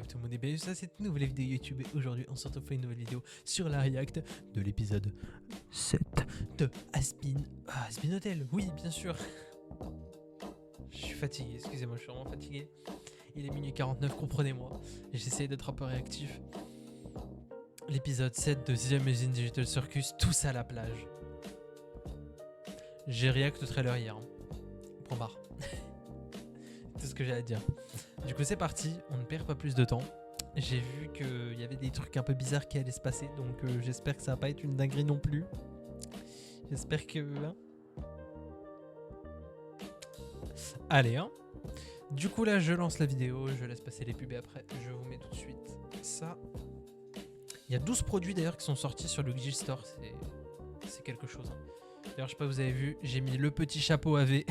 up tout le monde et bienvenue sur cette nouvelle vidéo YouTube et aujourd'hui on se retrouve pour une nouvelle vidéo sur la react de l'épisode 7 de Hazbin Hotel, oui bien sûr. Je suis fatigué, excusez-moi, je suis vraiment fatigué. Il est minuit 49, comprenez-moi, j'essaie d'être un peu réactif. L'épisode 7 de 6ème usine Digital Circus, tous à la plage. J'ai react au trailer hier, point barre. C'est ce que j'ai à dire. Du coup c'est parti, on ne perd pas plus de temps. J'ai vu qu'il y avait des trucs un peu bizarres qui allaient se passer, donc j'espère que ça va pas être une dinguerie non plus. J'espère que... hein. Allez hein. Du coup là je lance la vidéo, je laisse passer les pubs et après je vous mets tout de suite ça. Il y a 12 produits d'ailleurs qui sont sortis sur le Gil Store, c'est quelque chose. Hein. D'ailleurs je sais pas si vous avez vu, j'ai mis le petit chapeau AV.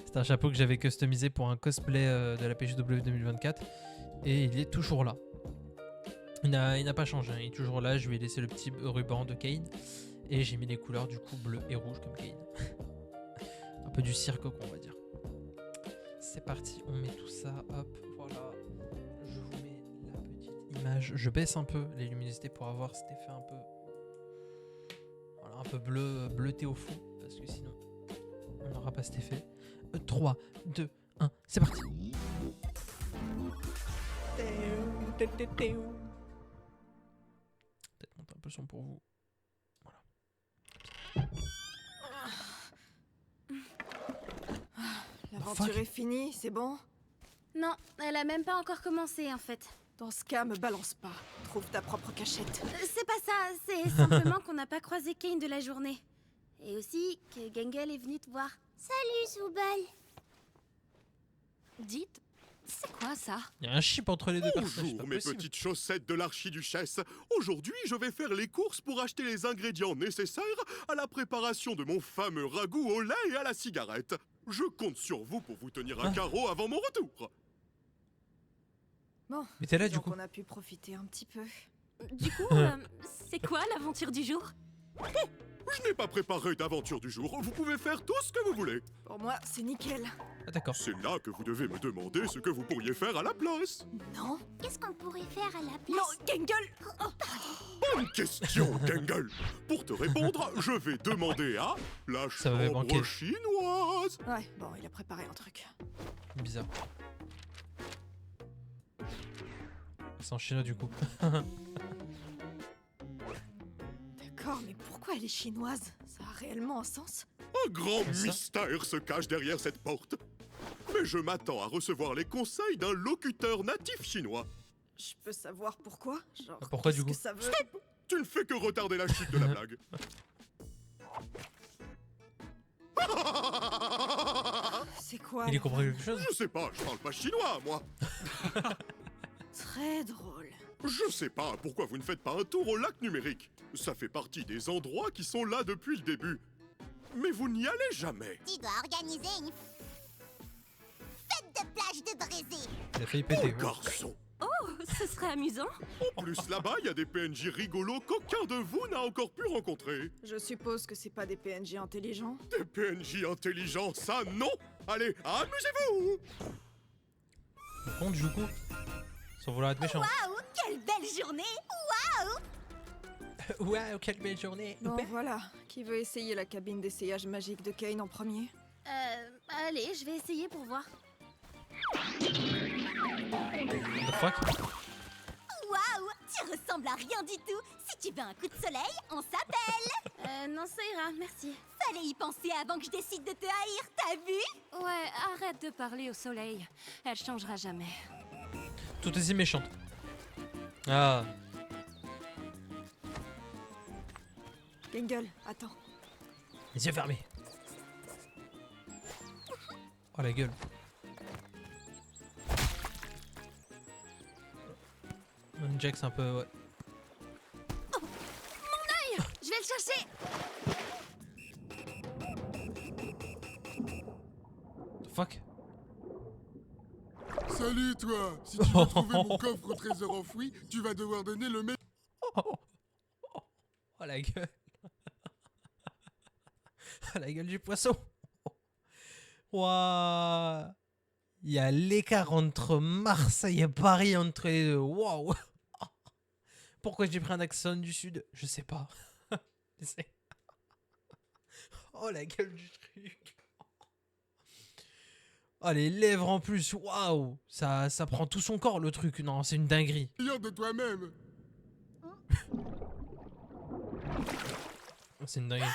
C'est un chapeau que j'avais customisé pour un cosplay de la PGW 2024 et il est toujours là. Il n'a pas changé, hein. Il est toujours là. Je lui ai laissé le petit ruban de Kane et j'ai mis les couleurs du coup bleu et rouge comme Kane. Un peu du cirque on va dire. C'est parti, on met tout ça, hop, voilà. Je vous mets la petite image. Je baisse un peu les luminosités pour avoir cet effet un peu, voilà, un peu bleuté au fond parce que sinon on n'aura pas cet effet. 3, 2, 1, c'est parti. Peut-être monter un peu le son pour vous. Voilà. L'aventure est finie, c'est bon? Non, elle a même pas encore commencé en fait. Dans ce cas, me balance pas. Trouve ta propre cachette. C'est pas ça, c'est simplement qu'on n'a pas croisé Kane de la journée. Et aussi que Gengel est venu te voir. Salut Zoubal. Dites, c'est quoi ça? Il y a un chip entre les deux personnages. Bonjour mes petites chaussettes de l'archiduchesse. Aujourd'hui, je vais faire les courses pour acheter les ingrédients nécessaires à la préparation de mon fameux ragoût au lait et à la cigarette. Je compte sur vous pour vous tenir un carreau avant mon retour. Bon, Mais t'es là du donc coup. on a pu profiter un petit peu. Du coup, c'est quoi l'aventure du jour? Je n'ai pas préparé d'aventure du jour. Vous pouvez faire tout ce que vous voulez. Pour moi, c'est nickel. Ah d'accord. C'est là que vous devez me demander ce que vous pourriez faire à la place. Non? Qu'est-ce qu'on pourrait faire à la place? Non, Gengel! Bonne question, Gengel. Pour te répondre, je vais demander à la Ça m'avait manqué. chambre chinoise. Ouais, bon, il a préparé un truc. Bizarre. C'est en chinois du coup. D'accord, mais pourquoi elle est chinoise? Ça a réellement un sens? Un grand Ça mystère se cache derrière cette porte. Mais je m'attends à recevoir les conseils d'un locuteur natif chinois. Je peux savoir pourquoi? Genre, Pourquoi, qu'est-ce du coup? que ça veut? Tu ne fais que retarder la chute de la blague. C'est quoi? Il est là? compris quelque chose? Je sais pas, je parle pas chinois, moi. Très drôle. Je sais pas pourquoi vous ne faites pas un tour au lac numérique. Ça fait partie des endroits qui sont là depuis le début. Mais vous n'y allez jamais. Tu dois organiser une fête de plage de Brésil. Il a failli Oh, péter. garçon. Ce serait amusant. En plus, là-bas, il y a des PNJ rigolos qu'aucun de vous n'a encore pu rencontrer. Je suppose que c'est pas des PNJ intelligents. Des PNJ intelligents, ça non. Allez, amusez-vous. Par contre du coup, sans vouloir être méchant. Waouh, quelle belle journée. Waouh, quelle belle journée. Bon, voilà. Qui veut essayer la cabine d'essayage magique de Kane en premier? Allez, je vais essayer pour voir. What the fuck? Waouh, tu ressembles à rien du tout. Si tu veux un coup de soleil, on s'appelle. Non, ça ira, merci. Fallait y penser avant que je décide de te haïr, t'as vu? Ouais, arrête de parler au soleil. Elle changera jamais. Tout aussi méchante. Ah, Gengel, attends. les yeux fermés. Oh la gueule. Jack c'est un peu... ouais. Je vais le chercher. The fuck. Salut toi! Si tu veux trouver mon coffre au trésor enfoui, tu vas devoir donner le meilleur. Oh la gueule. Oh la gueule du poisson. Waouh. Il y a l'écart entre Marseille et Paris entre les deux. Waouh. Pourquoi j'ai pris un accent du sud? Je sais pas. Oh la gueule du truc. Oh les lèvres en plus. Waouh. Ça prend tout son corps le truc. Non, c'est une dinguerie. Fier de toi-même. C'est une dinguerie.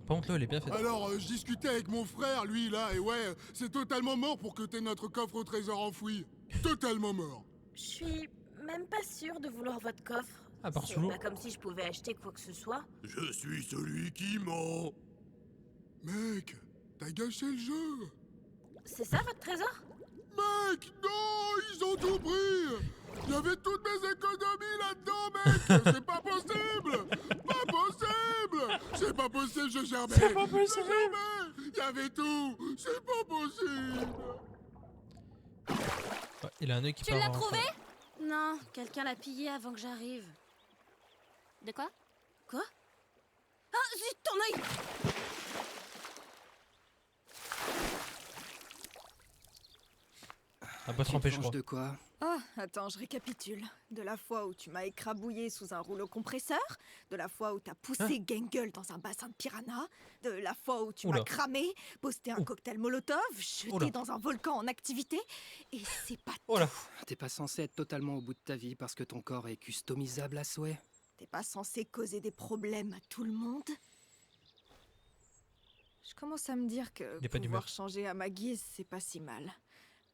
Par contre, là, elle est bien faite. Alors, je discutais avec mon frère, lui, là, et ouais, c'est totalement mort pour que t'aies notre coffre au trésor enfoui. Totalement mort. Je suis même pas sûre de vouloir votre coffre. À part C'est sous l'eau. pas comme si je pouvais acheter quoi que ce soit. Je suis celui qui ment. Mec, t'as gâché le jeu. C'est ça votre trésor? Mec, non, ils ont tout pris. Il y avait toutes mes économies là-dedans, mec. C'est pas possible. Pas possible. C'est pas possible, je germais. C'est pas possible. Je germais. Il y avait tout. C'est pas possible. Ouais, il a un œil qui Tu part l'as en- trouvé? Non, quelqu'un l'a pillé avant que j'arrive. De quoi? Quoi? Ah, zut, ton œil! Ah, pas trempé, je crois. De quoi? Ah, attends, je récapitule. De la fois où tu m'as écrabouillé sous un rouleau compresseur, de la fois où t'as poussé Gangle dans un bassin de piranha, de la fois où tu Oula. m'as cramé, posté un Ouh. cocktail molotov, jeté Oula. dans un volcan en activité, et c'est pas Oh là. T'es pas censé être totalement au bout de ta vie parce que ton corps est customisable à souhait. T'es pas censé causer des problèmes à tout le monde? Je commence à me dire que Il est pas pouvoir d'humeur. changer à ma guise, c'est pas si mal.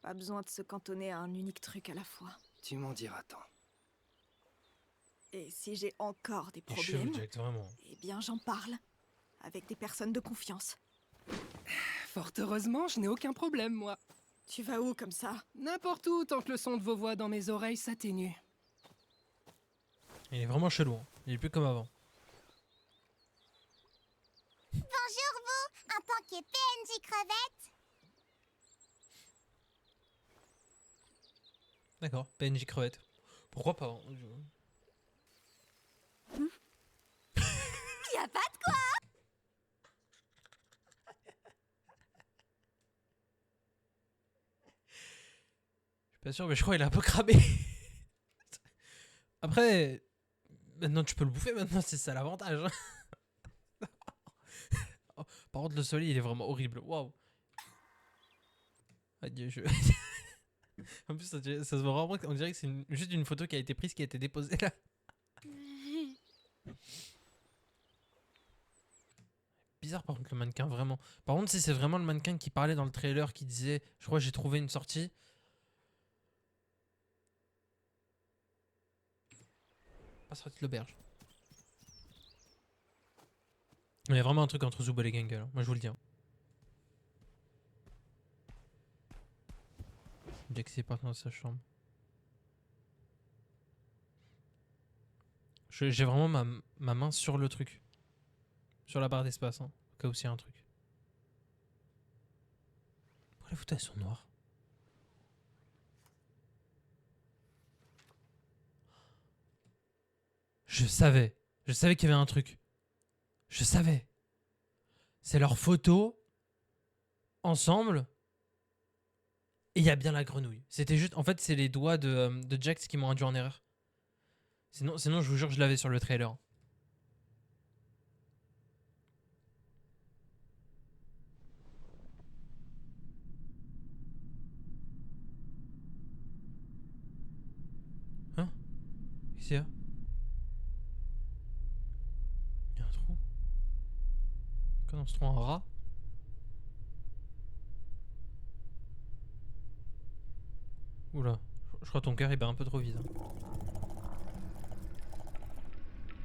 Pas besoin de se cantonner à un unique truc à la fois. Tu m'en diras tant. Et si j'ai encore des Il est chelou, problèmes, Jack, vraiment. eh bien j'en parle. Avec des personnes de confiance. Fort heureusement, je n'ai aucun problème, moi. Tu vas où comme ça? N'importe où, tant que le son de vos voix dans mes oreilles s'atténue. Il est vraiment chelou. Hein. Il est plus comme avant. Bonjour vous, en tant que PNJ crevette. D'accord. PNJ crevette. Pourquoi pas hein, Y a pas de quoi. Je suis pas sûr, mais je crois qu'il est un peu cramé. Après, maintenant tu peux le bouffer. Maintenant, c'est ça l'avantage. hein. Oh, par contre, le soleil, il est vraiment horrible. Waouh. Adieu, je. En plus, ça se voit vraiment. On dirait que c'est juste une photo qui a été prise, qui a été déposée là. Bizarre par contre le mannequin, vraiment. Par contre, si c'est vraiment le mannequin qui parlait dans le trailer, qui disait, je crois que j'ai trouvé une sortie. Pas sortie de l'auberge. Il y a vraiment un truc entre Zubul et Gangle, hein. Moi je vous le dis. Hein. Jack s'est parti dans sa chambre. J'ai vraiment ma main sur le truc. Sur la barre d'espace, hein, au cas où s'il y a un truc. Pourquoi les photos elles sont noires? Je savais qu'il y avait un truc. Je savais. C'est leurs photos ensemble. Et il y a bien la grenouille. C'était juste, en fait, c'est les doigts de Jax qui m'ont induit en erreur. Sinon, je vous jure, je l'avais sur le trailer. Hein? Qu'est-ce qu'il y a? Il y a un trou. Quoi dans ce trou? Un rat? Oula, je crois que ton cœur il bat un peu trop vite. Hein.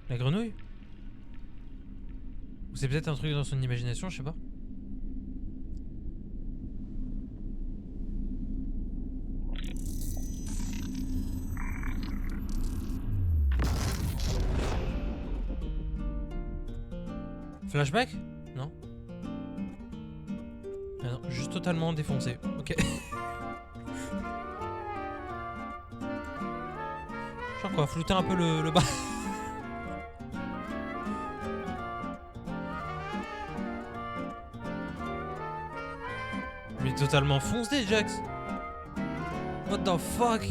La grenouille? Ou c'est peut-être un truc dans son imagination, je sais pas. Flashback? Non. Ah non, juste totalement défoncé. Ok. Je crois qu'on va flouter un peu le bas. Mais totalement foncé, Jax. What the fuck?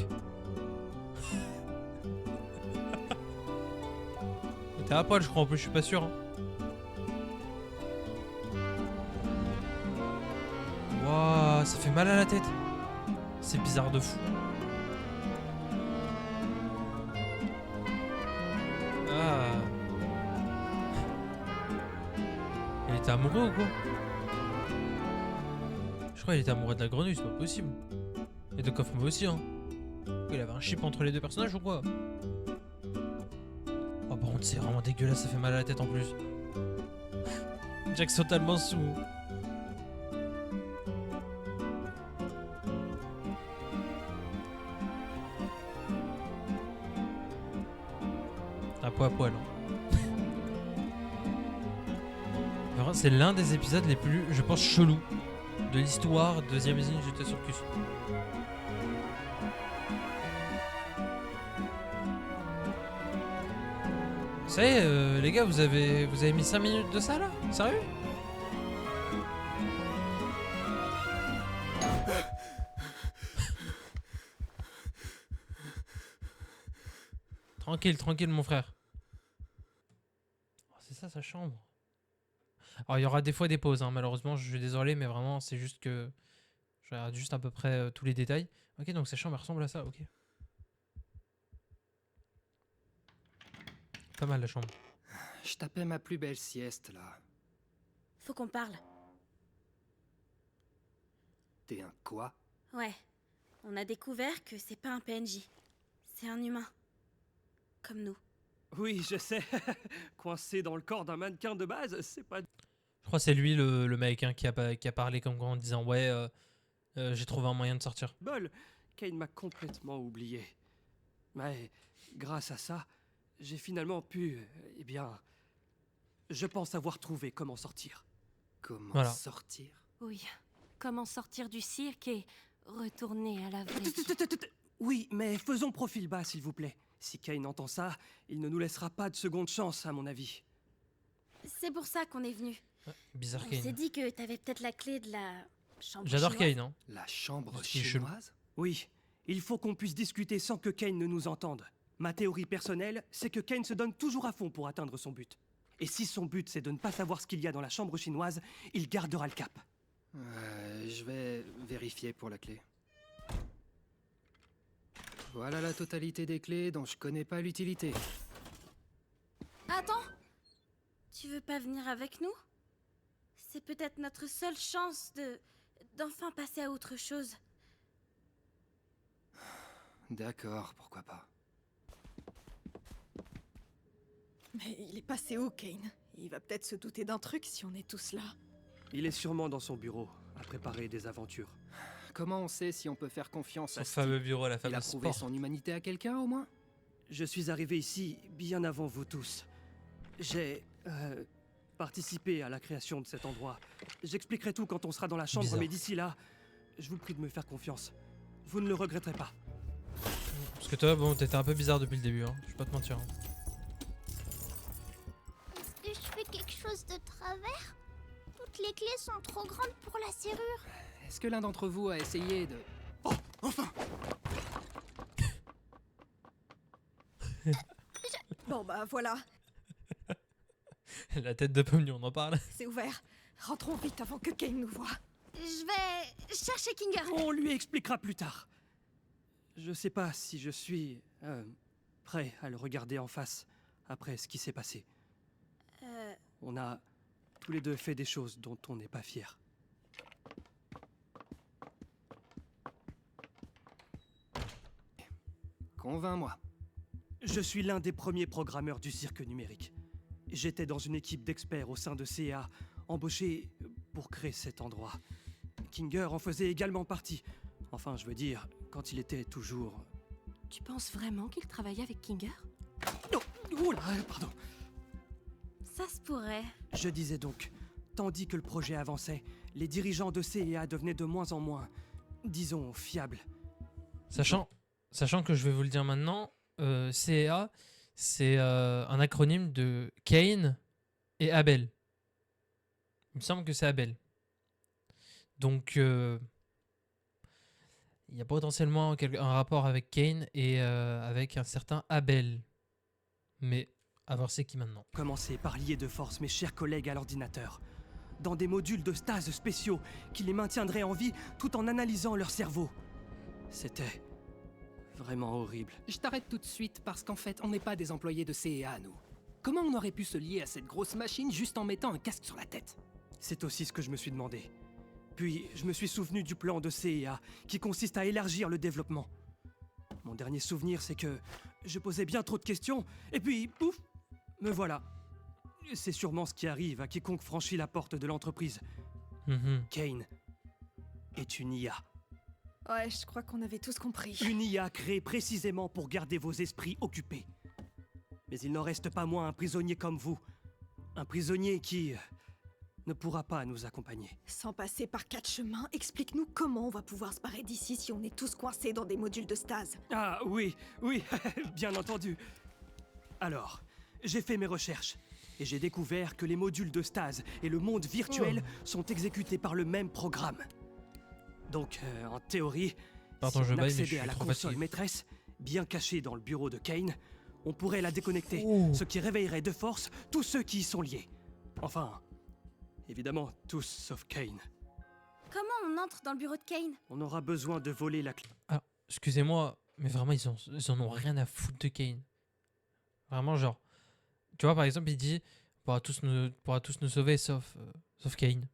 T'es à poil, je crois, en plus, je suis pas sûr. Hein. Wouah, ça fait mal à la tête. C'est bizarre de fou. Ah. Il était amoureux ou quoi? Je crois qu'il était amoureux de la grenouille, c'est pas possible. Et de Kaufman aussi, hein. Il avait un chip entre les deux personnages ou quoi? Oh, par contre, c'est vraiment dégueulasse, ça fait mal à la tête en plus. Jax totalement sous. À poil. Hein. Vraiment, c'est l'un des épisodes les plus, je pense, chelous de l'histoire de deuxième usine j'étais sur Cus. Ça y est, les gars, vous avez mis 5 minutes de ça là? Sérieux? Tranquille, mon frère. Oh, c'est ça, sa chambre. Alors, il y aura des fois des pauses, hein. Malheureusement, je suis désolé, mais vraiment, c'est juste que je regarde juste à peu près tous les détails. Ok, donc sa chambre elle ressemble à ça, ok. Pas mal la chambre. Je tapais ma plus belle sieste, là. Faut qu'on parle. T'es un quoi? Ouais. On a découvert que c'est pas un PNJ. C'est un humain. Comme nous. Oui, je sais. Coincé dans le corps d'un mannequin de base, c'est pas... Je crois que c'est lui le mec hein, qui a parlé comme quoi en disant ouais, j'ai trouvé un moyen de sortir. bol. Kane m'a complètement oublié. Mais grâce à ça, j'ai finalement pu... eh bien... Je pense avoir trouvé comment sortir. Comment Voilà. sortir? Oui. Comment sortir du cirque et retourner à la vraie vie. Oui, mais faisons profil bas, s'il vous plaît. Si Kane entend ça, il ne nous laissera pas de seconde chance, à mon avis. C'est pour ça qu'on est venu. Bizarre On s'est Kane. dit que t'avais peut-être la clé de la chambre J'adore chinoise. Kane, hein. La chambre Parce qu'il est chelou. chinoise? Oui, il faut qu'on puisse discuter sans que Kane ne nous entende. Ma théorie personnelle, c'est que Kane se donne toujours à fond pour atteindre son but. Et si son but c'est de ne pas savoir ce qu'il y a dans la chambre chinoise, il gardera le cap. Je vais vérifier pour la clé. Voilà la totalité des clés dont je connais pas l'utilité. Attends. Tu veux pas venir avec nous? C'est peut-être notre seule chance d'enfin passer à autre chose. D'accord, pourquoi pas. Mais il est passé où, Kane? Il va peut-être se douter d'un truc si on est tous là. Il est sûrement dans son bureau, à préparer des aventures. Comment on sait si on peut faire confiance Son à Steve? fameux bureau, la Il a fameuse prouvé porte. son humanité à quelqu'un, au moins? Je suis arrivé ici bien avant vous tous. J'ai participé à la création de cet endroit. J'expliquerai tout quand on sera dans la chambre, Bizarre. mais d'ici là, je vous prie de me faire confiance. Vous ne le regretterez pas. Parce que toi, bon, t'étais un peu bizarre depuis le début, hein. Je vais pas te mentir. Hein. Est-ce que je fais quelque chose de travers? Toutes les clés sont trop grandes pour la serrure. Est-ce que l'un d'entre vous a essayé de... Oh, enfin! Bon bah voilà, La tête de Pomni, on en parle. c'est ouvert. Rentrons vite avant que Kane nous voie. Je vais chercher Kinger. On lui expliquera plus tard. Je sais pas si je suis prêt à le regarder en face après ce qui s'est passé. On a tous les deux fait des choses dont on n'est pas fiers. Convainc-moi. Je suis l'un des premiers programmeurs du cirque numérique. J'étais dans une équipe d'experts au sein de CA, embauchés pour créer cet endroit. Kinger en faisait également partie. Enfin, je veux dire, quand il était toujours... Tu penses vraiment qu'il travaillait avec Kinger? Oh, oh là, pardon. Ça se pourrait. Je disais donc, tandis que le projet avançait, les dirigeants de CA devenaient de moins en moins, disons, fiables. Sachant que je vais vous le dire maintenant, CA, c'est un acronyme de Kane et Abel. Il me semble que c'est Abel. Donc, il y a potentiellement un rapport avec Kane et avec un certain Abel. Mais à voir c'est qui maintenant. Commencer par lier de force mes chers collègues à l'ordinateur, dans des modules de stase spéciaux qui les maintiendraient en vie tout en analysant leur cerveau. C'était vraiment horrible. Je t'arrête tout de suite parce qu'en fait, on n'est pas des employés de CEA, nous. Comment on aurait pu se lier à cette grosse machine juste en mettant un casque sur la tête? C'est aussi ce que je me suis demandé. Puis, je me suis souvenu du plan de CEA, qui consiste à élargir le développement. Mon dernier souvenir, c'est que je posais bien trop de questions, et puis, pouf, me voilà. C'est sûrement ce qui arrive à quiconque franchit la porte de l'entreprise. Kane est une IA. Ouais, je crois qu'on avait tous compris. Une IA créée précisément pour garder vos esprits occupés. Mais il n'en reste pas moins un prisonnier comme vous. Un prisonnier qui ne pourra pas nous accompagner. Sans passer par 4 chemins, explique-nous comment on va pouvoir se barrer d'ici si on est tous coincés dans des modules de stase. Ah oui, oui, bien entendu. Alors, j'ai fait mes recherches et j'ai découvert que les modules de stase et le monde virtuel sont exécutés par le même programme. Donc, en théorie, Pardon, si je on baille, mais je accédait suis à la trop console fatigué. maîtresse, bien cachée dans le bureau de Kane, on pourrait la déconnecter, ce qui réveillerait de force tous ceux qui y sont liés. Enfin, évidemment, tous sauf Kane. Comment on entre dans le bureau de Kane? On aura besoin de voler la clé. Ah, excusez-moi, mais vraiment, ils en ont rien à foutre de Kane. Vraiment, genre... Tu vois, par exemple, il dit « On pourra tous nous sauver, sauf Kane. »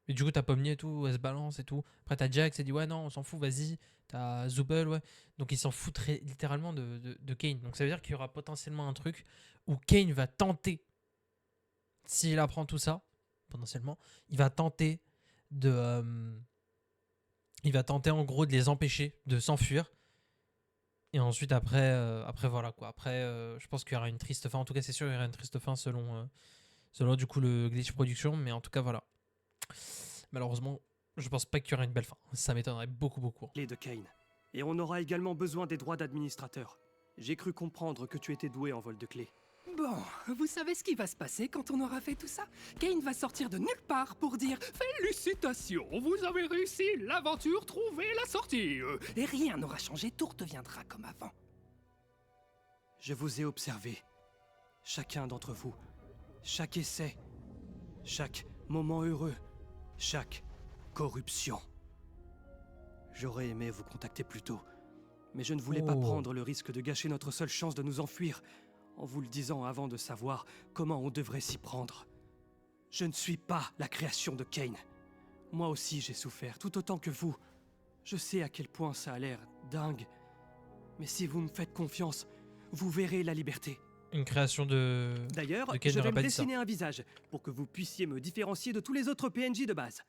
Et du coup, t'as Pomnier et tout, elle se balance et tout. Après, t'as Jax, elle dit « Ouais, non, on s'en fout, vas-y. » T'as Zubel, ouais. Donc, ils s'en foutent littéralement de Kane. Donc, ça veut dire qu'il y aura potentiellement un truc où Kane va tenter, s'il apprend tout ça, potentiellement, il va tenter en gros de les empêcher de s'enfuir. Et ensuite, après voilà quoi. Après, je pense qu'il y aura une triste fin. En tout cas, c'est sûr, il y aura une triste fin selon du coup le Glitch Production. Mais en tout cas, voilà. Malheureusement, je pense pas qu'il y aura une belle fin. Ça m'étonnerait beaucoup, beaucoup. Clé de Kane. Et on aura également besoin des droits d'administrateur. J'ai cru comprendre que tu étais doué en vol de clés. Bon, vous savez ce qui va se passer quand on aura fait tout ça? Kane va sortir de nulle part pour dire « Félicitations, vous avez réussi l'aventure, trouvez la sortie !» Et rien n'aura changé, tout redeviendra comme avant. Je vous ai observé. Chacun d'entre vous. Chaque essai. Chaque moment heureux. Chaque corruption. J'aurais aimé vous contacter plus tôt. Mais je ne voulais pas prendre le risque de gâcher notre seule chance de nous enfuir en vous le disant avant de savoir comment on devrait s'y prendre. Je ne suis pas la création de Kane. Moi aussi j'ai souffert, tout autant que vous. Je sais à quel point ça a l'air dingue. Mais si vous me faites confiance, vous verrez la liberté. Une création de... D'ailleurs, de Kane je vais n'aurait me pas dit ça. dessiner un visage pour que vous puissiez me différencier de tous les autres PNJ de base.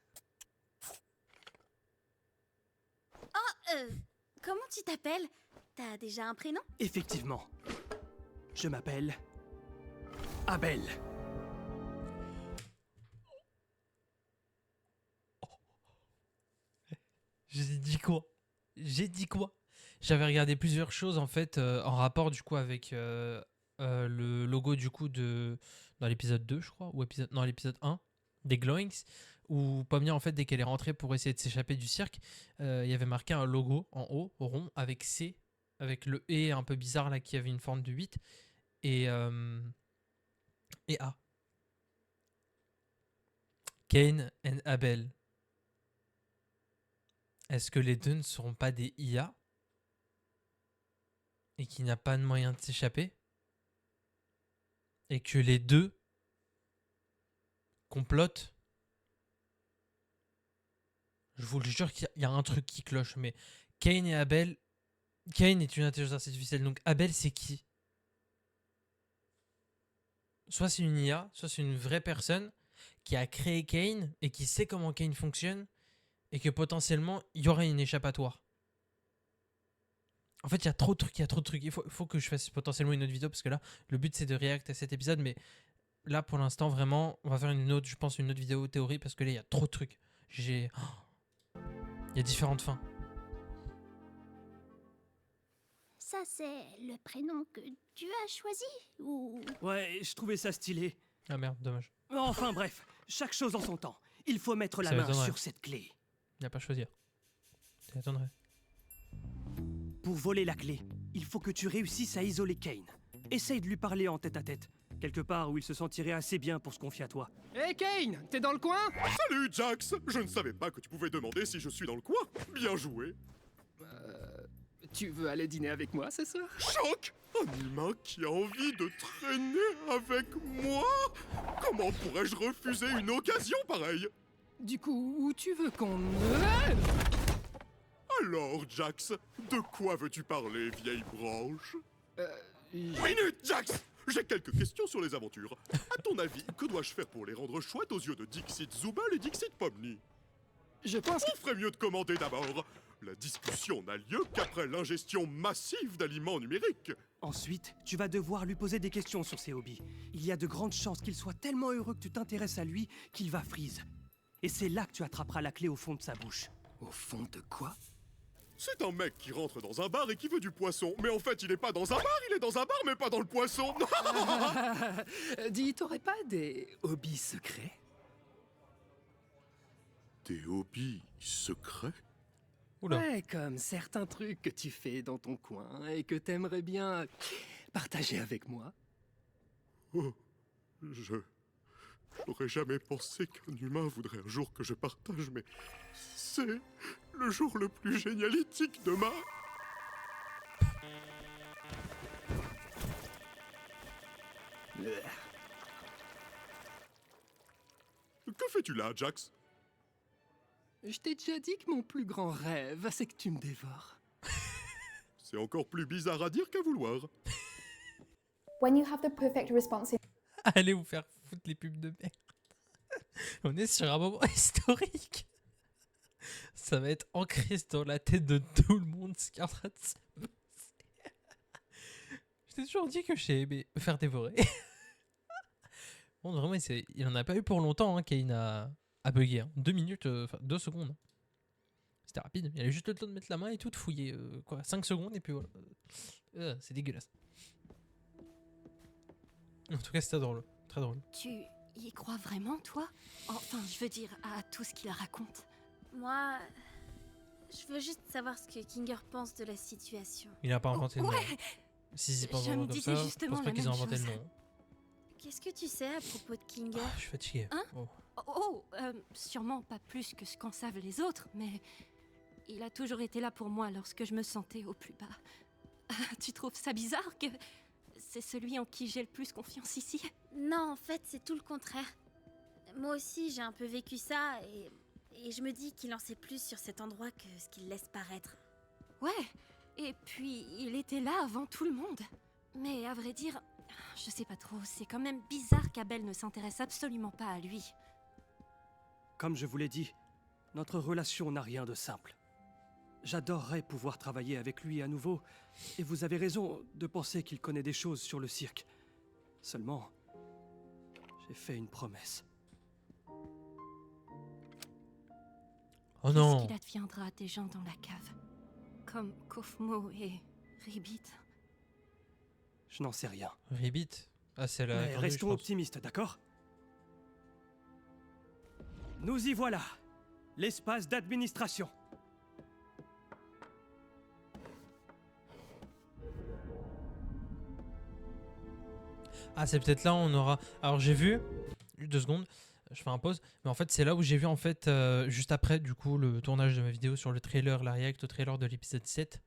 Comment tu t'appelles? T'as déjà un prénom? Effectivement. Je m'appelle... Abel. J'ai dit quoi? J'avais regardé plusieurs choses en fait en rapport du coup avec le logo du coup dans l'épisode 2 je crois ou l'épisode 1 des Glowings où Pomnier en fait dès qu'elle est rentrée pour essayer de s'échapper du cirque il y avait marqué un logo en haut rond avec C avec le E un peu bizarre là qui avait une forme de 8 et A. Kane and Abel. Est-ce que les deux ne seront pas des IA et qu'il n'y a pas de moyen de s'échapper et que les deux complotent? Je vous le jure qu'il y a un truc qui cloche, mais Kane et Abel... Kane est une intelligence artificielle, donc Abel c'est qui? Soit c'est une IA, soit c'est une vraie personne qui a créé Kane et qui sait comment Kane fonctionne et que potentiellement il y aurait une échappatoire. En fait, il y a trop de trucs, Il faut que je fasse potentiellement une autre vidéo parce que là, le but c'est de réacter à cet épisode, mais là pour l'instant, vraiment, on va faire une autre vidéo théorie parce que là, il y a trop de trucs. Il y a différentes fins. Ça, c'est le prénom que tu as choisi ou... Ouais, je trouvais ça stylé. Ah merde, dommage. Enfin bref, chaque chose en son temps. Il faut mettre la Ça main m'étonnerait. sur cette clé. Il n'a pas à choisir. Tu attendrais. Pour voler la clé, il faut que tu réussisses à isoler Kane. Essaye de lui parler en tête-à-tête, quelque part où il se sentirait assez bien pour se confier à toi. Hé Kane, t'es dans le coin? Salut, Jax! Je ne savais pas que tu pouvais demander si je suis dans le coin. Bien joué. Tu veux aller dîner avec moi ce soir? Choc! Un humain qui a envie de traîner avec moi? Comment pourrais-je refuser une occasion pareille? Du coup, où tu veux qu'on... Alors, Jax, de quoi veux-tu parler, vieille branche? je- Minute, Jax! J'ai quelques questions sur les aventures. À ton avis, que dois-je faire pour les rendre chouettes aux yeux de Dixit Zubal et Dixit Pomni? Je pense... On ferait mieux de commander d'abord. La discussion n'a lieu qu'après l'ingestion massive d'aliments numériques. Ensuite, tu vas devoir lui poser des questions sur ses hobbies. Il y a de grandes chances qu'il soit tellement heureux que tu t'intéresses à lui qu'il va freeze. Et c'est là que tu attraperas la clé au fond de sa bouche. Au fond de quoi? C'est un mec qui rentre dans un bar et qui veut du poisson. Mais en fait, il est pas dans un bar, il est dans un bar, mais pas dans le poisson. Dis, t'aurais pas des hobbies secrets? Des hobbies secrets? Oula. Ouais, comme certains trucs que tu fais dans ton coin et que t'aimerais bien partager avec moi. Oh, j'aurais jamais pensé qu'un humain voudrait un jour que je partage, mais c'est le jour le plus génialitique de ma... Que fais-tu là, Jax? Je t'ai déjà dit que mon plus grand rêve, c'est que tu me dévores. C'est encore plus bizarre à dire qu'à vouloir. When you have the perfect response Allez vous faire foutre les pubs de merde. On est sur un moment historique. Ça va être ancré dans la tête de tout le monde ce qui est en train de se passer. Je t'ai toujours dit que j'ai aimé me faire dévorer. Bon, vraiment, il en a pas eu pour longtemps, hein, Kane a bugué. Hein. 2 minutes, enfin 2 secondes. Hein. C'était rapide. Il avait juste le temps de mettre la main et tout, de fouiller. 5 secondes et puis voilà. C'est dégueulasse. En tout cas, c'était drôle. Très drôle. Tu y crois vraiment, toi? Enfin, je veux dire, à tout ce qu'il raconte. Moi, je veux juste savoir ce que Kinger pense de la situation. Il a pas inventé le nom. Ouais. S'ils y pensent Je me vraiment comme disais ça, je justement pense pas la qu'ils ont même inventé le chose. nom. Qu'est-ce que tu sais à propos de Kinger? Je suis fatigué. Hein Oh. Sûrement pas plus que ce qu'en savent les autres, mais il a toujours été là pour moi lorsque je me sentais au plus bas. Tu trouves ça bizarre que c'est celui en qui j'ai le plus confiance ici? Non, en fait, c'est tout le contraire. Moi aussi, j'ai un peu vécu ça et je me dis qu'il en sait plus sur cet endroit que ce qu'il laisse paraître. Ouais, et puis il était là avant tout le monde. Mais à vrai dire, je sais pas trop, c'est quand même bizarre qu'Abel ne s'intéresse absolument pas à lui. Comme je vous l'ai dit, notre relation n'a rien de simple. J'adorerais pouvoir travailler avec lui à nouveau, et vous avez raison de penser qu'il connaît des choses sur le cirque. Seulement, j'ai fait une promesse. Oh non. Qu'est-ce qu'il adviendra des gens dans la cave? Comme Kofmo et Ribbit. Je n'en sais rien. Ribbit. Ah, c'est la. Mais grenouille, restons je pense. optimistes, d'accord? Nous y voilà. L'espace d'administration. Ah, c'est peut-être là où on aura. Alors, j'ai vu. 2 secondes. Je fais un pause. Mais en fait, c'est là où j'ai vu, en fait, juste après, du coup, le tournage de ma vidéo sur le trailer, la react au trailer de l'épisode 7.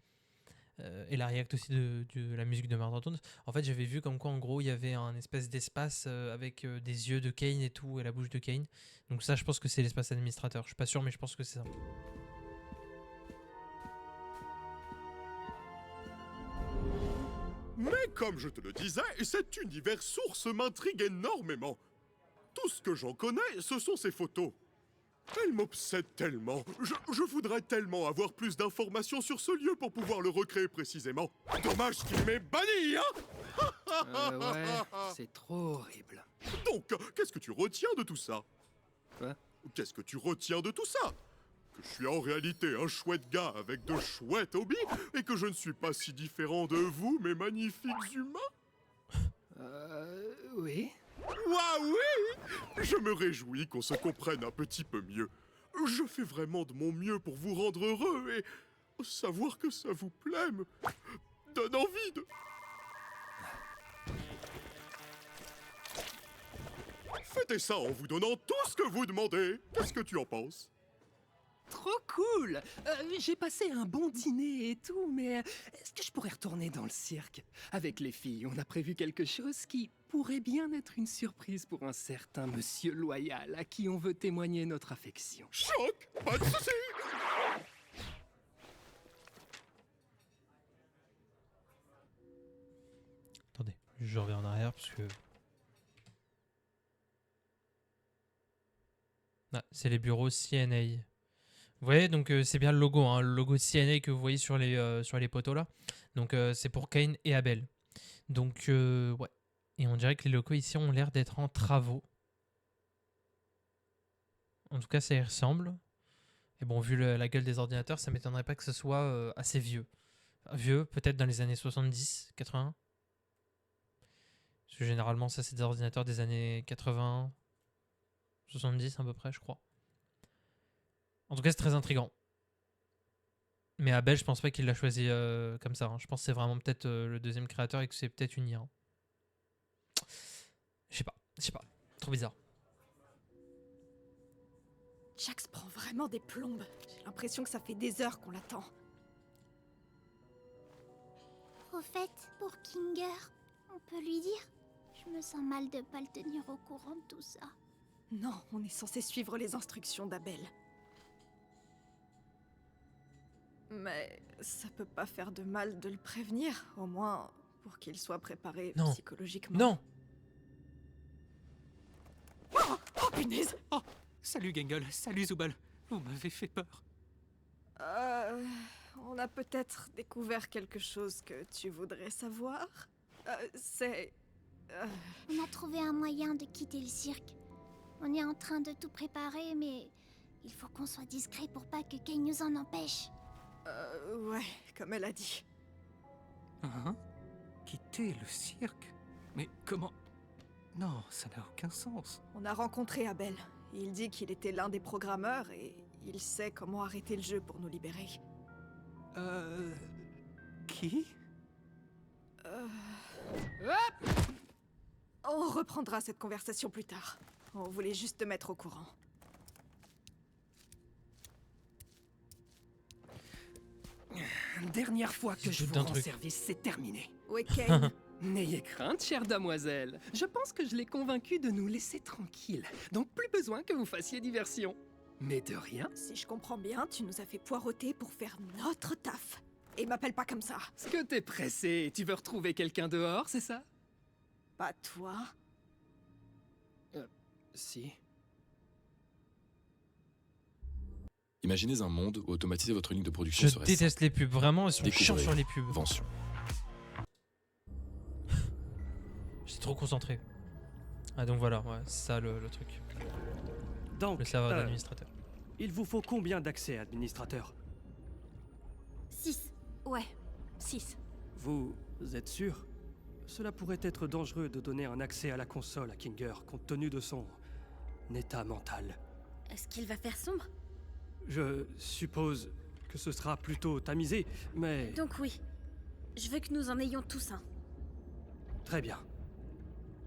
Et la react aussi de la musique de Martin Tones. En fait, j'avais vu comme quoi, en gros, il y avait un espèce d'espace avec des yeux de Kane et tout, et la bouche de Kane. Donc, ça, je pense que c'est l'espace administrateur. Je suis pas sûr, mais je pense que c'est ça. Mais comme je te le disais, cet univers source m'intrigue énormément. Tout ce que j'en connais, ce sont ces photos. Elles m'obsèdent tellement. Je voudrais tellement avoir plus d'informations sur ce lieu pour pouvoir le recréer précisément. Dommage qu'il m'ait banni, hein? Ouais, c'est trop horrible. Donc, qu'est-ce que tu retiens de tout ça? Quoi? Qu'est-ce que tu retiens de tout ça? Que je suis en réalité un chouette gars avec de chouettes hobbies et que je ne suis pas si différent de vous, mes magnifiques humains? Oui. Ouah oui! Je me réjouis qu'on se comprenne un petit peu mieux. Je fais vraiment de mon mieux pour vous rendre heureux et savoir que ça vous plaît me donne envie de... Fêtez ça en vous donnant tout ce que vous demandez. Qu'est-ce que tu en penses? Trop cool. J'ai passé un bon dîner et tout, mais est-ce que je pourrais retourner dans le cirque? Avec les filles, on a prévu quelque chose qui pourrait bien être une surprise pour un certain monsieur loyal à qui on veut témoigner notre affection. Choc, pas de soucis. Attendez, je reviens en arrière parce que... Ah, c'est les bureaux CNA. Vous voyez, donc c'est bien le logo CNA que vous voyez sur les poteaux là. Donc c'est pour Cain et Abel. Donc ouais. Et on dirait que les locaux ici ont l'air d'être en travaux. En tout cas, ça y ressemble. Et bon, vu la gueule des ordinateurs, ça m'étonnerait pas que ce soit assez vieux. Vieux, peut-être dans les années 70, 80. Parce que généralement, ça c'est des ordinateurs des années 80, 70 à peu près, je crois. En tout cas, c'est très intriguant. Mais Abel, je pense pas qu'il l'a choisi comme ça. Hein. Je pense que c'est vraiment peut-être le deuxième créateur et que c'est peut-être une IA. Hein. Je sais pas. Trop bizarre. Jax prend vraiment des plombes. J'ai l'impression que ça fait des heures qu'on l'attend. Au fait, pour Kinger, on peut lui dire? Je me sens mal de pas le tenir au courant de tout ça. Non, on est censé suivre les instructions d'Abel. Mais ça peut pas faire de mal de le prévenir, au moins pour qu'il soit préparé Non. psychologiquement. Non. Oh punaise! Oh, salut Gangle, salut Zubal. Vous m'avez fait peur. On a peut-être découvert quelque chose que tu voudrais savoir. C'est... On a trouvé un moyen de quitter le cirque. On est en train de tout préparer, mais il faut qu'on soit discret pour pas que Kane nous en empêche. Ouais, comme elle a dit. Hein? Quitter le cirque? Mais comment? Non, ça n'a aucun sens. On a rencontré Abel. Il dit qu'il était l'un des programmeurs et il sait comment arrêter le jeu pour nous libérer. Qui? On reprendra cette conversation plus tard. On voulait juste te mettre au courant. Dernière fois que Je je doute vous d'un rends truc. service, c'est terminé. Ouais, Kane. N'ayez crainte, chère demoiselle. Je pense que je l'ai convaincu de nous laisser tranquilles. Donc plus besoin que vous fassiez diversion. Mais de rien. Si je comprends bien, tu nous as fait poireauter pour faire notre taf. Et m'appelle pas comme ça. Est-ce que t'es pressé? Tu veux retrouver quelqu'un dehors, c'est ça? Pas toi. Si. Imaginez un monde où automatiser votre ligne de production Je serait déteste les pubs. Vraiment, ils sont Découvrez. chiants sur les pubs. Vention. J'étais trop concentré. Ah donc voilà, ouais, c'est ça le truc. Donc, Le serveur d'administrateur. il vous faut combien d'accès, administrateur? 6. Ouais, 6. Vous êtes sûr? Cela pourrait être dangereux de donner un accès à la console à Kinger, compte tenu de son état mental. Est-ce qu'il va faire sombre? Je suppose que ce sera plutôt tamisé, mais... Donc oui. Je veux que nous en ayons tous un. Très bien.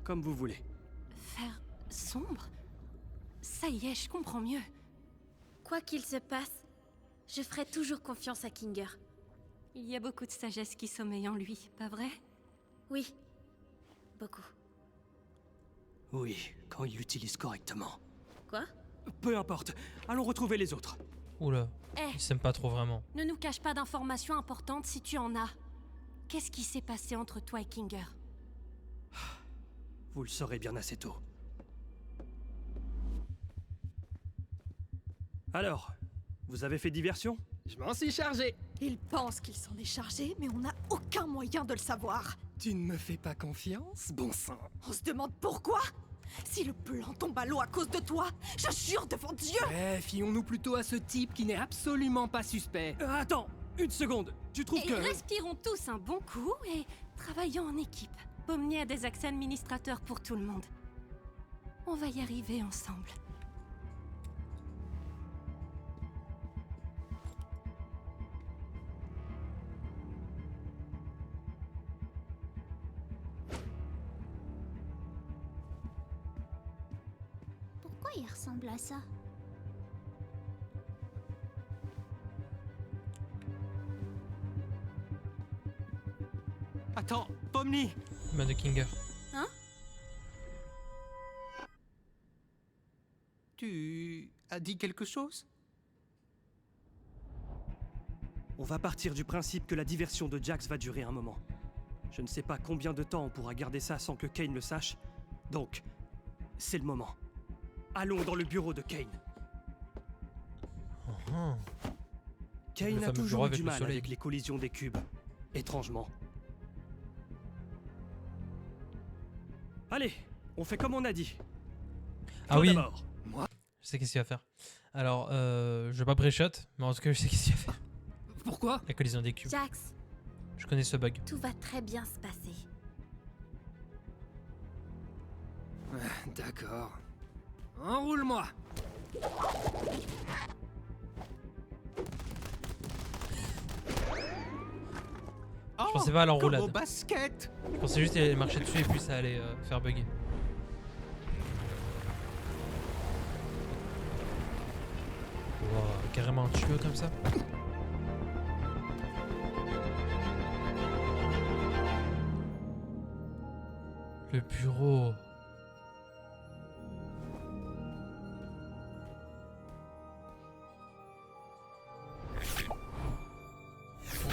Comme vous voulez. Faire sombre? Ça y est, je comprends mieux. Quoi qu'il se passe, je ferai toujours confiance à Kinger. Il y a beaucoup de sagesse qui sommeille en lui, pas vrai? Oui. Beaucoup. Oui, quand il l'utilise correctement. Quoi? Peu importe, allons retrouver les autres. Oula, Eh, ils s'aiment pas trop vraiment. ne nous cache pas d'informations importantes si tu en as. Qu'est-ce qui s'est passé entre toi et Kinger? Vous le saurez bien assez tôt. Alors, vous avez fait diversion? Je m'en suis chargé. Il pense qu'il s'en est chargé, mais on n'a aucun moyen de le savoir. Tu ne me fais pas confiance, bon sang? On se demande pourquoi? Si le plan tombe à l'eau à cause de toi, je jure devant Dieu! Fions-nous plutôt à ce type qui n'est absolument pas suspect. Attends, une seconde. Tu trouves Et que... respirons tous un bon coup et travaillons en équipe. Pomnier a des accès administrateurs pour tout le monde. On va y arriver ensemble. Pourquoi il ressemble à ça? Attends, Pomni! Main de Kinger. Hein? Tu as dit quelque chose? On va partir du principe que la diversion de Jax va durer un moment. Je ne sais pas combien de temps on pourra garder ça sans que Kane le sache. Donc, c'est le moment. Allons dans le bureau de Kane. Oh. Kane Le a fameux bureau toujours eu avec du le mal soleil. avec les collisions des cubes. Étrangement. Allez, on fait comme on a dit. Ah Toi oui, d'abord. je sais qu'est-ce qu'il va faire. Alors, je vais pas pré-shot, mais en tout cas, je sais qu'est-ce qu'il va faire. Pourquoi? La collision des cubes. Jax, Je connais ce bug. tout va très bien se passer. D'accord. Enroule-moi. Je pensais pas à l'enroulade. Comme au basket. Je pensais juste qu'il allait marcher dessus et puis ça allait faire bugger. Wow, carrément un tuyau comme ça. Le bureau.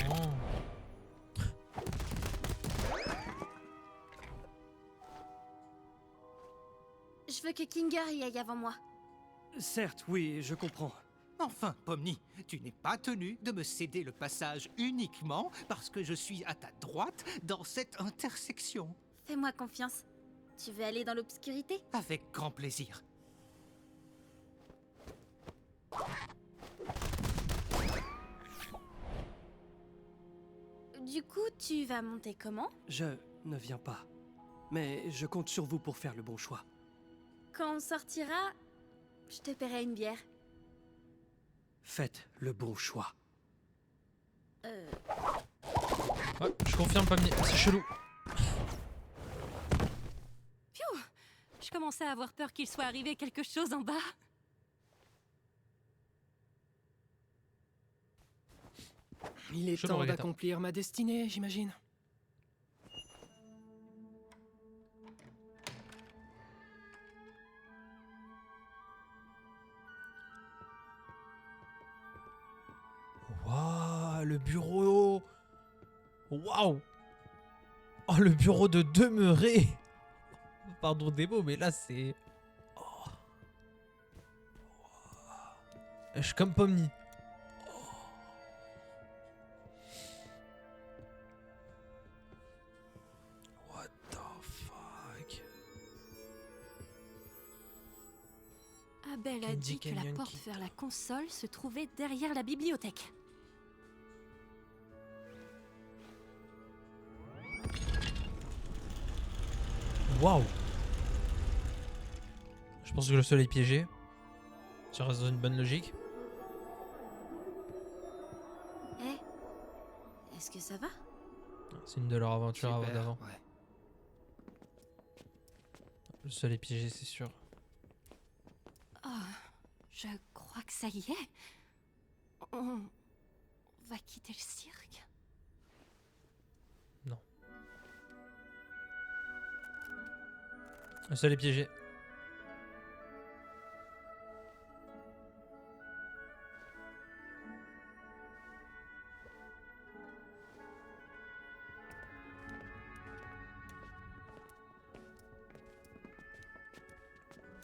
Oh. Je veux que Kinger y aille avant moi. Certes, oui, je comprends. Enfin, Pomni, tu n'es pas tenu de me céder le passage uniquement parce que je suis à ta droite dans cette intersection. Fais-moi confiance. Tu veux aller dans l'obscurité? Avec grand plaisir. Du coup, tu vas monter comment? Je ne viens pas. Mais je compte sur vous pour faire le bon choix. Quand on sortira, je te paierai une bière. Faites le bon choix. Ouais, je confirme pas venir. C'est chelou. Pfiou! Je commençais à avoir peur qu'il soit arrivé quelque chose en bas. Il est Chaud, temps Morgana. d'accomplir ma destinée, j'imagine. Waouh, le bureau. Waouh. Oh, le bureau de demeurer. Pardon des mots, mais là c'est. Oh. Je suis comme Pomni. What the fuck? Abel a Candy dit que la Canyon porte Kid. vers la console se trouvait derrière la bibliothèque. Waouh. Je pense que le sol est piégé. Ça reste dans une bonne logique. Eh, est-ce que ça va? C'est une de leurs aventures avant Super, d'avant. ouais. Le sol est piégé, c'est sûr. Oh, je crois que ça y est. On va quitter le cirque. Non. Le sol est piégé.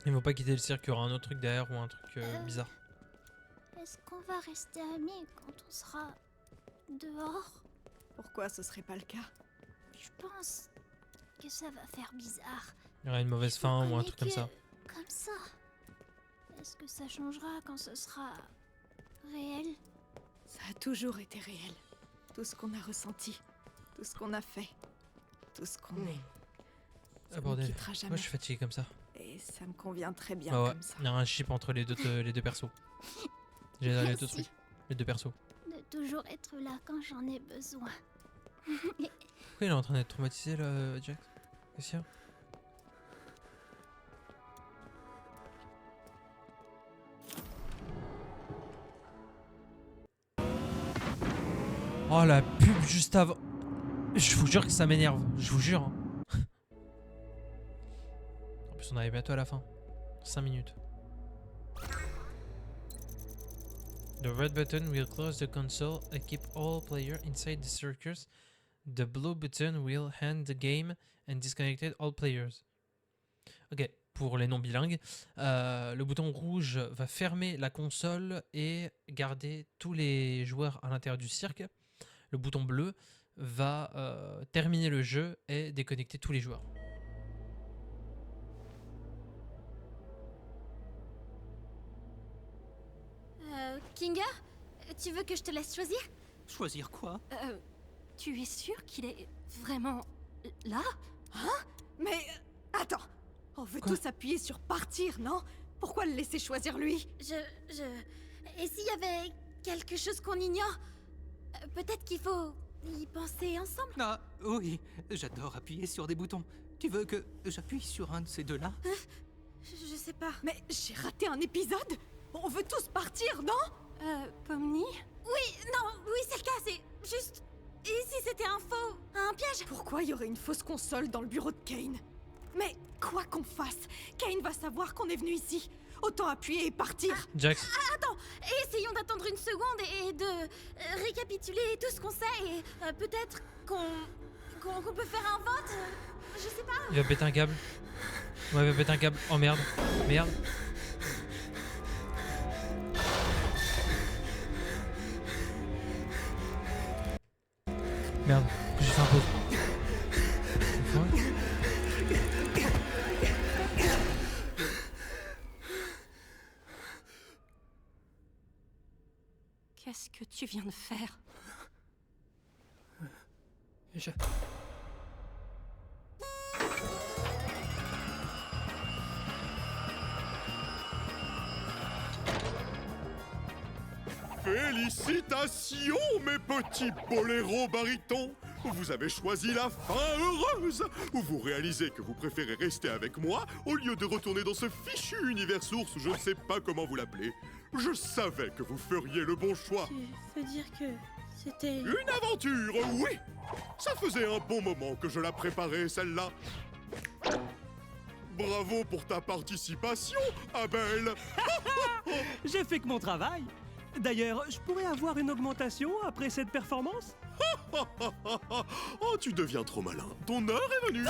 Ils vont pas quitter le cirque, il y aura un autre truc derrière ou un truc bizarre. Est-ce qu'on va rester amis quand on sera dehors? Pourquoi ce serait pas le cas? Je pense que ça va faire bizarre. Il y aura une mauvaise Je fin ou un connais truc comme que ça. Comme ça. Est-ce que ça changera quand ce sera réel? Ça a toujours été réel. Tout ce qu'on a ressenti, tout ce qu'on a fait, tout ce qu'on est. Ça Ah ne bordel. quittera jamais. Moi je suis fatigué comme ça. Et ça me convient très bien Ah ouais, comme ça. il y a un chip entre les deux persos. J'ai les deux Merci. trucs. Les deux persos. De toujours être là quand j'en ai besoin. Pourquoi il est en train d'être traumatisé là, Jack? Qu'est-ce qu'il y a? Oh la pub juste avant. Je vous jure que ça m'énerve. Je vous jure. Hein. En plus on arrive bientôt à la fin. 5 minutes. The red button will close the console and keep all players inside the circus. The blue button will end the game and disconnect all players. Ok, pour les non bilingues, le bouton rouge va fermer la console et garder tous les joueurs à l'intérieur du cirque. Le bouton bleu va terminer le jeu et déconnecter tous les joueurs. Kinga, tu veux que je te laisse choisir? Choisir quoi? Tu es sûr qu'il est vraiment là? Hein? Mais attends, on veut tous appuyer sur partir, non? Pourquoi le laisser choisir lui? Et s'il y avait quelque chose qu'on ignore? Peut-être qu'il faut y penser ensemble? Ah, oui, j'adore appuyer sur des boutons. Tu veux que j'appuie sur un de ces deux-là? Je sais pas. Mais j'ai raté un épisode? On veut tous partir, non? Pomni? Oui, c'est le cas, c'est juste... Et si c'était un piège? Pourquoi il y aurait une fausse console dans le bureau de Kane? Mais quoi qu'on fasse, Kane va savoir qu'on est venu ici. Autant appuyer et partir. Jax. Attends, essayons d'attendre une seconde et de récapituler tout ce qu'on sait et peut-être qu'on peut faire un vote. Je sais pas. Il va péter un câble. Ouais, il va péter un câble. Oh merde. Merde. Merde, j'ai fait un pause. Qu'est-ce que tu viens de faire? Félicitations, mes petits boléros barytons! Vous avez choisi la fin heureuse! Vous réalisez que vous préférez rester avec moi au lieu de retourner dans ce fichu univers source, je ne sais pas comment vous l'appelez. Je savais que vous feriez le bon choix. Tu veux dire que c'était... Une aventure, oui! Ça faisait un bon moment que je la préparais, celle-là. Bravo pour ta participation, Abel! J'ai fait que mon travail. D'ailleurs, je pourrais avoir une augmentation après cette performance? Oh, tu deviens trop malin. Ton heure est venue.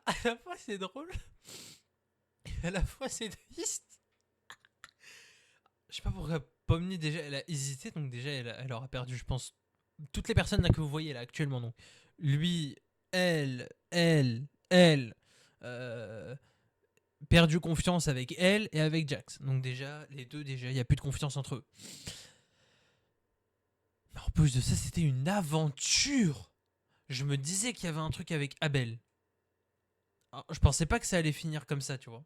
À la fois c'est drôle, et à la fois c'est triste. Je sais pas pourquoi Pomni déjà elle a hésité, donc déjà elle aura perdu, je pense, toutes les personnes là que vous voyez là actuellement. Donc lui, elle, perdu confiance avec elle et avec Jax. Donc déjà les deux, déjà il y a plus de confiance entre eux. Mais en plus de ça, c'était une aventure. Je me disais qu'il y avait un truc avec Abel. Alors, je pensais pas que ça allait finir comme ça, tu vois.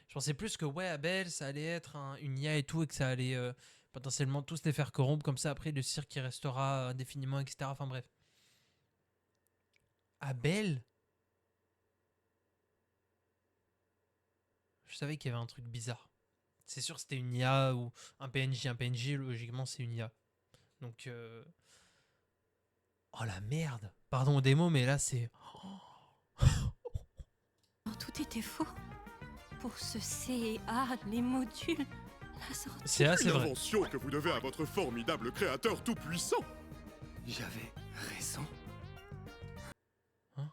Je pensais plus que ouais, Abel, ça allait être une IA et tout, et que ça allait potentiellement tous les faire corrompre, comme ça après le cirque qui restera indéfiniment, etc. Enfin bref. Abel? Je savais qu'il y avait un truc bizarre. C'est sûr que c'était une IA ou un PNJ. Un PNJ, logiquement, c'est une IA. Donc... Oh la merde! Pardon des mots, mais là c'est... Tout était faux. Pour ce CA, les modules, la sortie... C'est assez vrai. L'invention que vous devez à votre formidable créateur tout-puissant. J'avais raison. Hein?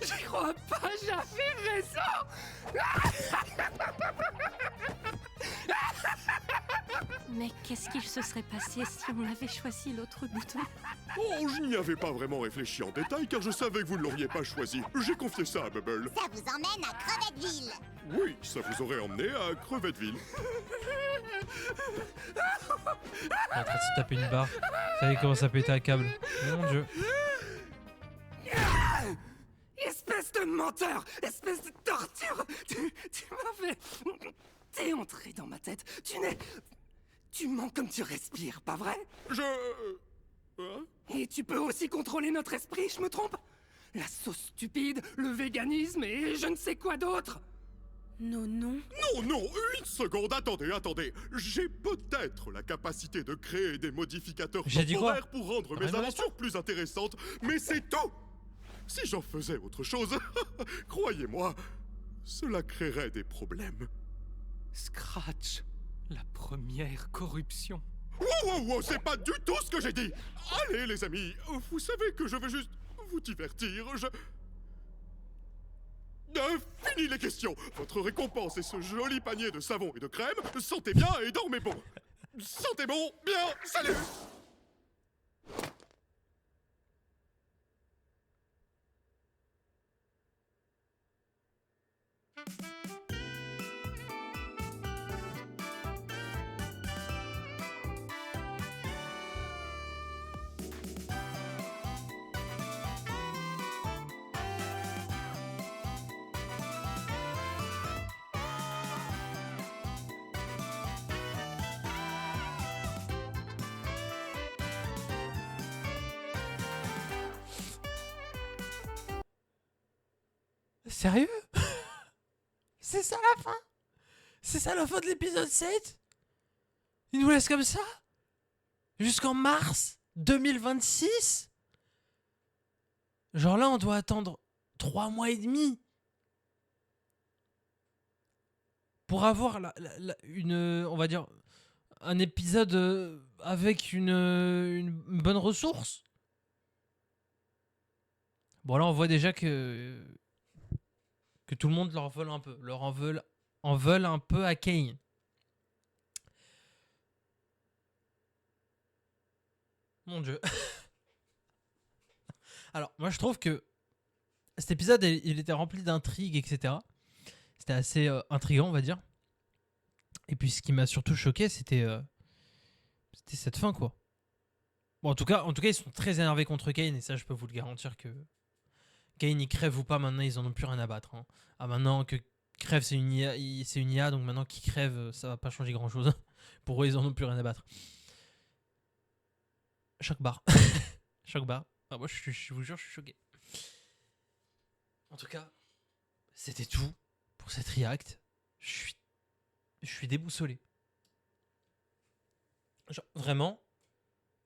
J'y crois pas, j'avais raison. Mais qu'est-ce qu'il se serait passé si on avait choisi l'autre bouton? Oh, je n'y avais pas vraiment réfléchi en détail car je savais que vous ne l'auriez pas choisi. J'ai confié ça à Bubble. Ça vous emmène à Crevetteville. Oui, ça vous aurait emmené à Crevetteville. Il est en train de se taper une barre. Vous savez comment ça péter un câble. Mon dieu. Espèce de Menteur! Espèce de torture! Tu m'as fait... T'es entré dans ma tête. Tu mens comme tu respires, pas vrai? Hein? Et tu peux aussi contrôler notre esprit, je me trompe? La sauce stupide, le véganisme et je ne sais quoi d'autre! Non, non. Non, une seconde, attendez. J'ai peut-être la capacité de créer des modificateurs J'ai dit quoi? temporaires pour rendre mes aventures plus intéressantes, mais c'est tout! Si j'en faisais autre chose, croyez-moi, cela créerait des problèmes. Scratch, la première corruption. Wow, c'est pas du tout ce que j'ai dit! Allez, les amis, vous savez que je veux juste vous divertir, fini les questions! Votre récompense est ce joli panier de savon et de crème. Sentez bien et dormez bon! Sentez bon, bien, salut! Sérieux? C'est ça la fin? C'est ça la fin de l'épisode 7? Il nous laisse comme ça? Jusqu'en mars 2026? Genre là, on doit attendre 3 mois et demi pour avoir on va dire, un épisode avec une bonne ressource. Bon là, on voit déjà que tout le monde leur vole un peu, en veulent un peu à Kane. Mon Dieu. Alors, moi je trouve que cet épisode, il était rempli d'intrigues, etc. C'était assez intriguant, on va dire. Et puis ce qui m'a surtout choqué, c'était cette fin, quoi. Bon, en tout cas, ils sont très énervés contre Kane, et ça, je peux vous le garantir que Kane, il crève ou pas, maintenant, ils en ont plus rien à battre. Hein. Ah, maintenant que crève, c'est une IA, donc maintenant qu'il crève, ça va pas changer grand-chose. Pour eux, ils en ont plus rien à battre. Choc barre. Choc barre. Ah, moi, je vous jure, je suis choqué. En tout cas, c'était tout pour cette react. Je suis déboussolé. Genre, vraiment,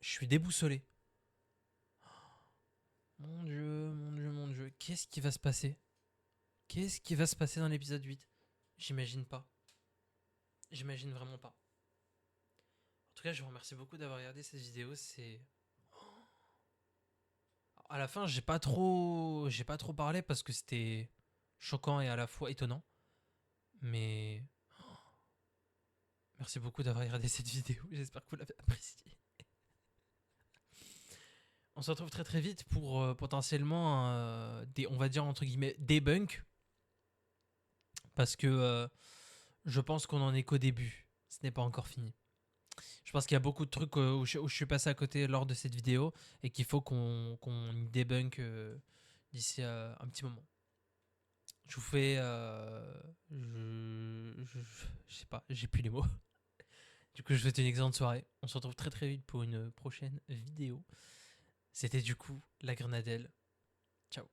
je suis déboussolé. Mon Dieu. Qu'est-ce qui va se passer? Qu'est-ce qui va se passer dans l'épisode 8? J'imagine pas. J'imagine vraiment pas. En tout cas, je vous remercie beaucoup d'avoir regardé cette vidéo. C'est... À la fin, j'ai pas trop parlé parce que c'était choquant et à la fois étonnant. Mais... Merci beaucoup d'avoir regardé cette vidéo. J'espère que vous l'avez appréciée. On se retrouve très très vite pour potentiellement on va dire entre guillemets debunk, parce que je pense qu'on en est qu'au début, ce n'est pas encore fini. Je pense qu'il y a beaucoup de trucs où je suis passé à côté lors de cette vidéo et qu'il faut qu'on debunk d'ici un petit moment. Je vous fais je sais pas, j'ai plus les mots. Du coup, je vous souhaite une excellente soirée. On se retrouve très très vite pour une prochaine vidéo. C'était du coup la Grenadelle. Ciao.